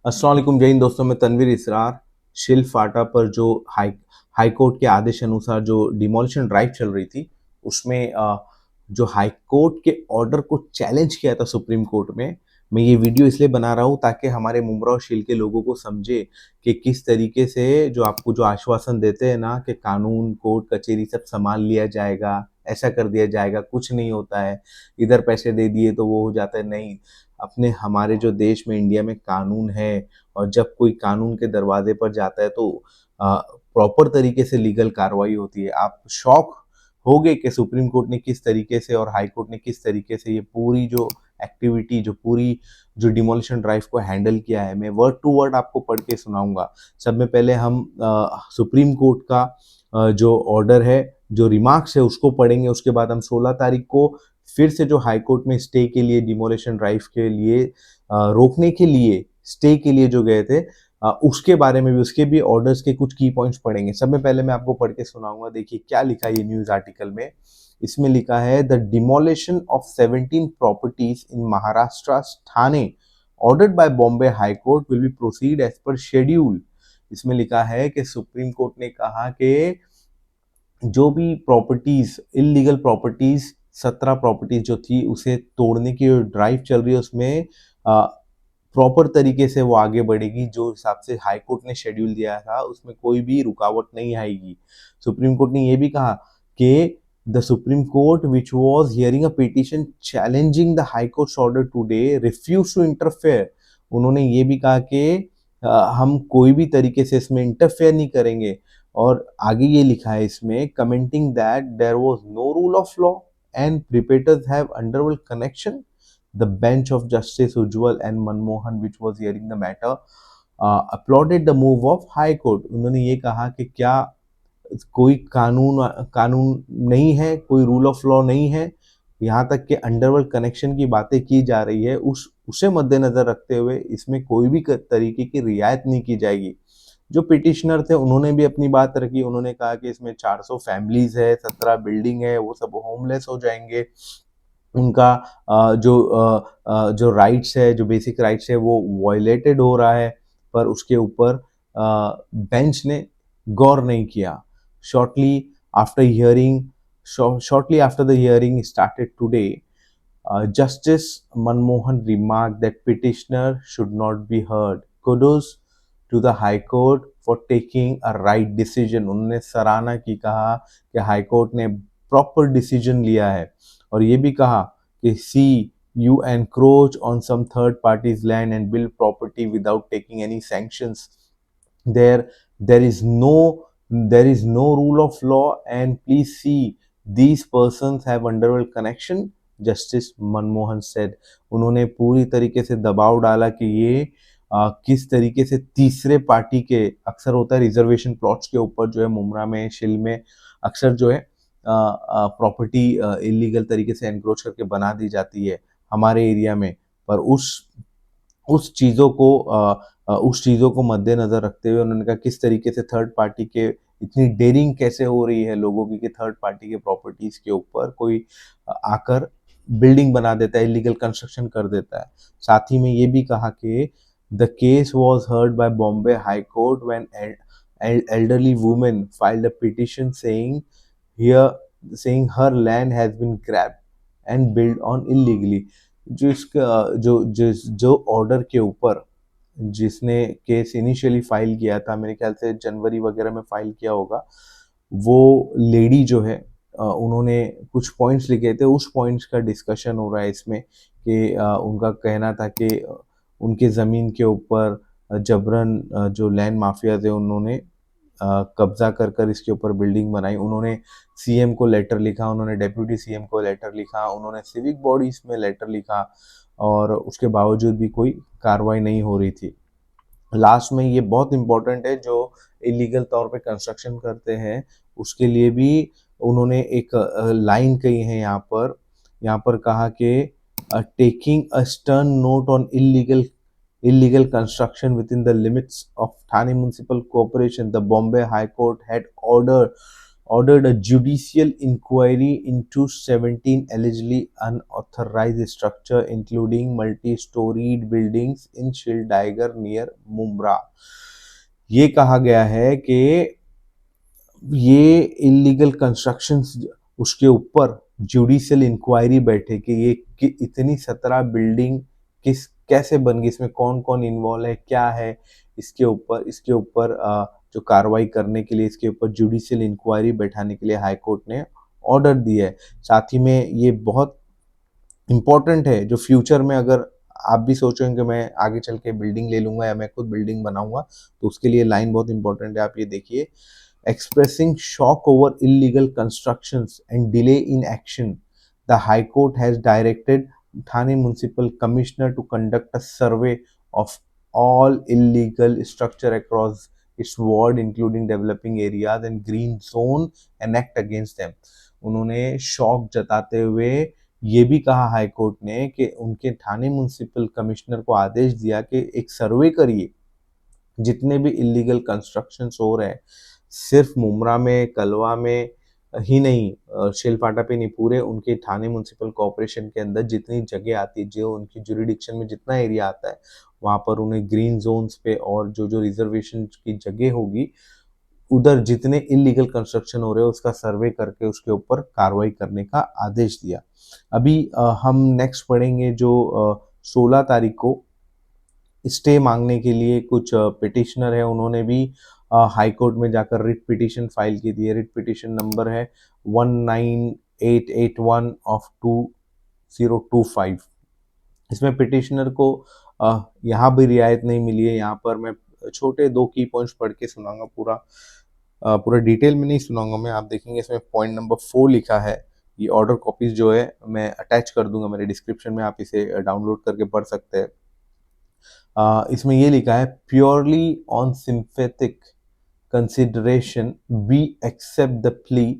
अस्सलाम वालेकुम जय हिंद दोस्तों। मैं तनवीर इसरार। शिल फाटा पर जो हाई कोर्ट के आदेश अनुसार जो डिमोलिशन ड्राइव चल रही थी उसमें जो हाई कोर्ट के ऑर्डर को चैलेंज किया था सुप्रीम कोर्ट में। मैं ये वीडियो इसलिए बना रहा हूँ ताकि हमारे मुमरा और शिल के लोगों को समझे कि किस तरीके से जो आपको जो आश्वासन देते हैं ना कि कानून कोर्ट कचहरी सब संभाल लिया जाएगा, ऐसा कर दिया जाएगा, कुछ नहीं होता है, इधर पैसे दे दिए तो वो हो जाता है। नहीं, अपने हमारे जो देश में इंडिया में कानून है और जब कोई कानून के दरवाजे पर जाता है तो प्रॉपर तरीके से लीगल कार्रवाई होती है। आप शॉक हो गए कि सुप्रीम कोर्ट ने किस तरीके से और हाई कोर्ट ने किस तरीके से ये पूरी जो एक्टिविटी जो पूरी जो डिमोलिशन ड्राइव को हैंडल किया है। मैं वर्ड टू वर्ड आपको पढ़ के सुनाऊंगा। सब में पहले हम सुप्रीम कोर्ट का जो ऑर्डर है, जो रिमार्क्स है उसको पढ़ेंगे। उसके बाद हम 16 तारीख को फिर से जो हाई कोर्ट में स्टे के लिए डिमोलिशन ड्राइव के लिए रोकने के लिए स्टे के लिए जो गए थे उसके बारे में भी, उसके भी ऑर्डर्स के कुछ की पॉइंट्स पढ़ेंगे। सब में पहले मैं आपको पढ़ के सुनाऊंगा। देखिए क्या लिखा है ये न्यूज आर्टिकल में। इसमें लिखा है the demolition of 17 properties in Maharashtra Thane ordered by Bombay high court will be proceed as per schedule. इसमें लिखा है कि सुप्रीम कोर्ट ने कहा कि जो भी प्रॉपर्टीज इलीगल प्रॉपर्टीज 17 प्रॉपर्टीज जो थी उसे तोड़ने की जो ड्राइव चल रही है उसमें प्रॉपर तरीके से वो आगे बढ़ेगी। जो हिसाब से हाई कोर्ट ने शेड्यूल दिया था उसमें कोई भी रुकावट नहीं आएगी। सुप्रीम कोर्ट ने ये भी कहा कि the supreme court which was hearing a petition challenging the high court order today refuse to interfere. उन्होंने ये भी कहा कि हम कोई भी तरीके से इसमें इंटरफेयर नहीं करेंगे। और आगे ये लिखा है इसमें commenting that there was no rule of law and perpetrators have underworld connection. The bench of Justice Ujjwal and Manmohan, which was hearing the matter, applauded the move of High Court. उन्होंने ये कहा कि क्या कोई कानून कानून नहीं है, कोई रूल ऑफ लॉ नहीं है, यहाँ तक कि अंडरवर्ल्ड कनेक्शन की बातें की जा रही है, उसे मद्देनजर रखते हुए इसमें कोई भी तरीके की रियायत नहीं की जाएगी। जो पिटिशनर थे उन्होंने भी अपनी बात रखी। उन्होंने कहा कि इसमें 400 फैमिलीज है, 17 बिल्डिंग है, वो सब होमलेस हो जाएंगे। उनका जो राइट्स है, जो बेसिक राइट्स है वो वायलेटेड हो रहा है। पर उसके ऊपर बेंच ने गौर नहीं किया। Shortly after hearing shortly after the hearing started today, Justice Manmohan remarked that petitioner should not be heard. Kudos to the High Court for taking a right decision. उन्होंने सराहना की, कहा कि हाई कोर्ट ने proper decision लिया है। और ये भी कहा कि सी you encroach on some third party's land and build property without taking any sanctions. There is no rule of law, and please see these persons have underworld connection. Justice Manmohan said. उन्होंने पूरी तरीके से दबाव डाला कि ये किस तरीके से तीसरे पार्टी के, अक्सर होता है रिजर्वेशन प्लॉट्स के ऊपर जो है मुमरा में शिल में अक्सर जो है प्रॉपर्टी इलीगल तरीके से एनक्रोच करके बना दी जाती है हमारे एरिया में। पर उस चीज़ों को मद्देनजर रखते हुए उन्होंने कहा किस तरीके से थर्ड पार्टी के इतनी डेयरिंग कैसे हो रही है लोगों की कि थर्ड पार्टी के प्रॉपर्टीज के ऊपर कोई आकर बिल्डिंग बना देता है, इलीगल कंस्ट्रक्शन कर देता है। साथ ही में ये भी कहा कि the case was heard by Bombay high court when elderly woman filed a petition saying her land has been grabbed and built on illegally. जो इसका जो ऑर्डर के ऊपर जिसने केस इनिशियली फाइल किया था, मेरे ख्याल से जनवरी वगैरह में फाइल किया होगा, वो लेडी जो है उन्होंने कुछ पॉइंट्स लिखे थे। उस पॉइंट्स का डिस्कशन हो रहा है इसमें कि उनका कहना था कि उनके ज़मीन के ऊपर जबरन जो लैंड माफिया थे उन्होंने कब्जा कर कर इसके ऊपर बिल्डिंग बनाई। उन्होंने सीएम को लेटर लिखा, उन्होंने डेप्यूटी सीएम को लेटर लिखा, उन्होंने सिविक बॉडीज में लेटर लिखा, और उसके बावजूद भी कोई कार्रवाई नहीं हो रही थी। लास्ट में ये बहुत इंपॉर्टेंट है, जो इलीगल तौर पे कंस्ट्रक्शन करते हैं उसके लिए भी उन्होंने एक लाइन कही है यहाँ पर कहा कि taking a stern note on illegal construction within the limits of Thane Municipal Corporation, the Bombay High Court had ordered ordered a judicial inquiry into 17 allegedly unauthorized structure including multi-storied buildings in Shildigar near Mumra। ये कहा गया है कि ये illegal constructions उसके ऊपर judicial inquiry बैठे कि ये कि इतनी 17 बिल्डिंग किस कैसे बन गई, इसमें कौन कौन इन्वॉल्व है, क्या है, इसके ऊपर जो कार्रवाई करने के लिए इसके ऊपर जुडिशियल इंक्वायरी बैठाने के लिए हाई कोर्ट ने ऑर्डर दिया है। साथ ही में ये बहुत इम्पोर्टेंट है जो फ्यूचर में अगर आप भी सोचेंगे कि मैं आगे चल के बिल्डिंग ले लूंगा या मैं खुद बिल्डिंग बनाऊंगा, तो उसके लिए लाइन बहुत इंपॉर्टेंट है। आप ये देखिए, expressing shock over illegal constructions and delay in action, the High Court has directed Thane Municipal Commissioner to conduct a survey of all illegal structure across its ward, including developing areas and green zone, and act against them। उन्होंने शौक जताते हुए ये भी कहा high court ने कि उनके थाने म्यूनिसिपल कमिश्नर को आदेश दिया कि एक सर्वे करिए जितने भी इलीगल कंस्ट्रक्शंस हो रहे हैं, सिर्फ मुमरा में, कलवा में ही नहीं, शेलफाटा पे नहीं, पूरे उनके थाने म्यूनिसिपल कॉर्पोरेशन के अंदर जितनी जगह आती है, जो उनकी जुरिडिक्शन में जितना एरिया आता है, वहाँ पर उन्हें ग्रीन जोन्स पे और जो जो रिजर्वेशन की जगह होगी उधर जितने इलीगल कंस्ट्रक्शन हो रहे हैं उसका सर्वे करके उसके ऊपर कार्रवाई करने का आदेश दिया। अभी हम नेक्स्ट पढ़ेंगे जो 16 तारीख को स्टे मांगने के लिए कुछ पिटिशनर है, उन्होंने भी हाई कोर्ट में जाकर रिट पिटिशन फाइल की थी। रिट पिटिशन नंबर है 19881 ऑफ 2025। इसमें पिटिशनर को यहाँ भी रियायत नहीं मिली है। यहाँ पर मैं छोटे 2 की पॉइंट्स पढ़ के सुनाऊंगा, पूरा डिटेल में नहीं सुनाऊंगा मैं। आप देखेंगे इसमें पॉइंट नंबर 4 लिखा है। ये ऑर्डर कॉपीज जो है मैं अटैच कर दूंगा मेरे डिस्क्रिप्शन में, आप इसे डाउनलोड करके पढ़ सकते हैं। इसमें ये लिखा है, purely on sympathetic consideration we accept the plea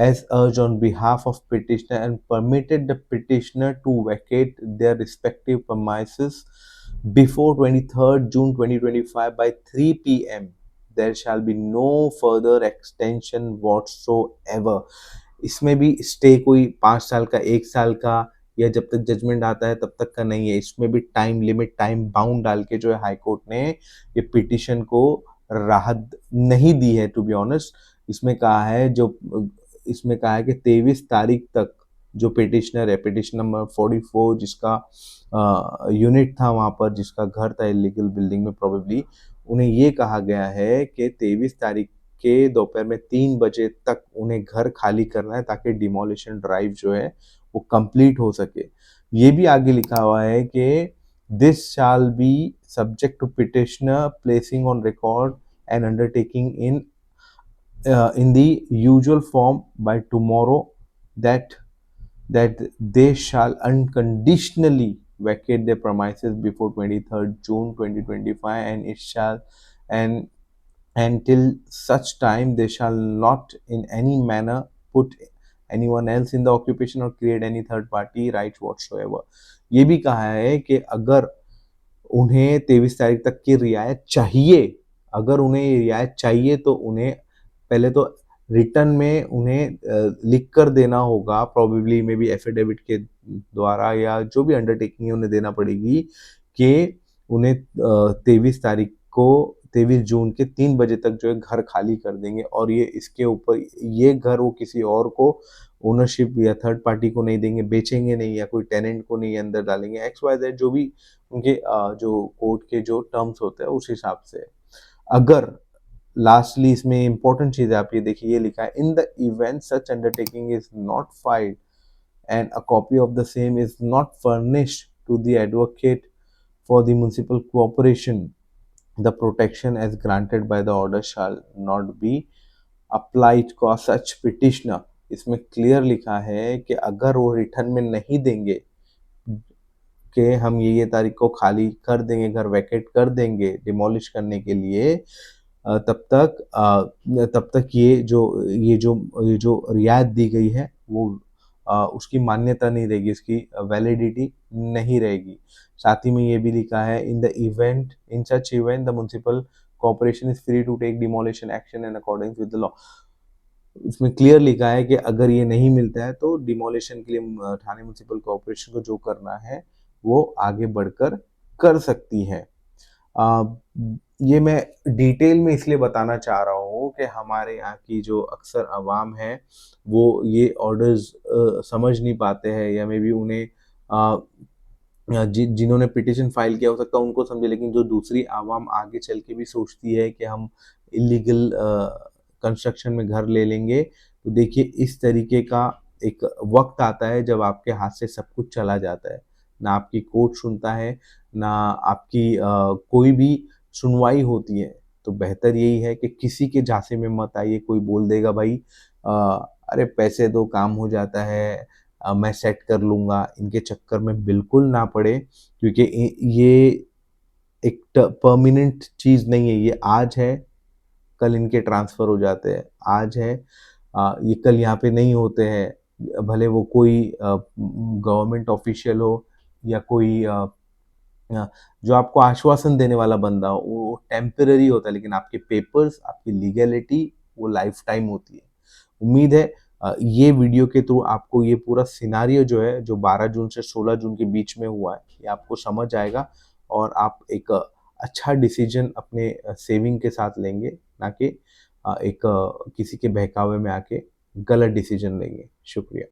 as urged on behalf of petitioner and permitted the petitioner to vacate their respective premises before 23rd June 2025 by 3 p.m. There shall be no further extension whatsoever। इसमें भी stay कोई 5 साल का, 1 साल का या जब तक जजमेंट आता है तब तक का नहीं है। इसमें भी टाइम लिमिट, टाइम बाउंड डाल के जो है हाई कोर्ट ने ये पिटिशन को राहत नहीं दी है। टू बी ऑनेस्ट, इसमें कहा है कि 23 तारीख तक जो पिटिशनर है, पिटिशन नंबर 44 जिसका यूनिट था वहां पर, जिसका घर था इलीगल बिल्डिंग में प्रोबेबली, उन्हें ये कहा गया है कि 23 तारीख के दोपहर में 3 बजे तक उन्हें घर खाली करना है ताकि डिमोलिशन ड्राइव जो है वो कंप्लीट हो सके। ये भी आगे लिखा हुआ है कि this shall be subject to petitioner placing on record and undertaking in the usual form by tomorrow that they shall unconditionally vacate their premises before 23rd June 2025 and it shall and until such time they shall not in any manner put anyone else in the occupation or create any third party rights whatsoever। ये भी कहा है कि अगर उन्हें 23 तारीख तक की रियायत चाहिए, अगर उन्हें ये रियायत चाहिए तो उन्हें पहले तो रिटर्न में उन्हें लिख कर देना होगा, प्रोबेबली मे बी एफिडेविट के द्वारा या जो भी अंडरटेकिंग है उन्हें देना पड़ेगी कि उन्हें 23 जून के 3 बजे तक जो है घर खाली कर देंगे और ये इसके ऊपर ये घर वो किसी और को ओनरशिप या थर्ड पार्टी को नहीं देंगे, बेचेंगे नहीं या कोई टेनेंट को नहीं अंदर डालेंगे, एक्स वाई जेड जो भी उनके जो कोर्ट के जो टर्म्स होते हैं उस हिसाब से। अगर लास्टली इसमें इंपॉर्टेंट चीज है, आप ये देखिए, ये लिखा है, in the event such undertaking is not filed and a copy of the same is not furnished to the advocate for the municipal cooperation, the protection as granted by the order shall not be applied to such petitioner। इसमें clear लिखा है कि अगर वो return में नहीं देंगे कि हम ये तारीख को खाली कर देंगे, घर वैकेट कर देंगे डिमोलिश करने के लिए, तब तक ये जो रियायत दी गई है वो उसकी मान्यता नहीं रहेगी, इसकी वैलिडिटी नहीं रहेगी। साथ ही में ये भी लिखा है, in such event the municipal corporation is free to take demolition action in according with the law. उसमें क्लियर लिखा है कि अगर ये नहीं मिलता है तो डिमोलिशन के लिए ठाणे म्युनिसिपल कॉर्पोरेशन को जो करना है वो आगे बढ़कर कर सकती है। अ, ये मैं डिटेल में इसलिए बताना चाह रहा हूँ कि हमारे यहाँ की जो अक्सर आवाम है वो ये ऑर्डर्स समझ नहीं पाते हैं, या मे बी उन्हें जिन्होंने पिटीशन फाइल किया हो सकता है उनको समझे, लेकिन जो दूसरी आवाम आगे चल के भी सोचती है कि हम इलीगल कंस्ट्रक्शन में घर ले लेंगे, तो देखिए इस तरीके का एक वक्त आता है जब आपके हाथ से सब कुछ चला जाता है। ना आपकी कोर्ट सुनता है, ना आपकी कोई भी सुनवाई होती है। तो बेहतर यही है कि किसी के झांसे में मत आइए। कोई बोल देगा भाई अ, अरे पैसे दो काम हो जाता है, मैं सेट कर लूँगा, इनके चक्कर में बिल्कुल ना पड़े, क्योंकि ये एक परमानेंट चीज़ नहीं है। ये आज है, कल इनके ट्रांसफ़र हो जाते हैं। आज है ये कल यहाँ पे नहीं होते हैं। भले वो कोई गवर्नमेंट ऑफ़िशियल हो या कोई जो आपको आश्वासन देने वाला बंदा हो, वो टेम्परेरी होता है, लेकिन आपके पेपर्स, आपकी लीगैलिटी वो लाइफ़ टाइम होती है। उम्मीद है ये वीडियो के थ्रू आपको ये पूरा सिनेरियो जो है, जो 12 जून से 16 जून के बीच में हुआ है, ये आपको समझ आएगा और आप एक अच्छा डिसीजन अपने सेविंग के साथ लेंगे, ना कि एक किसी के बहकावे में आके गलत डिसीजन लेंगे। शुक्रिया।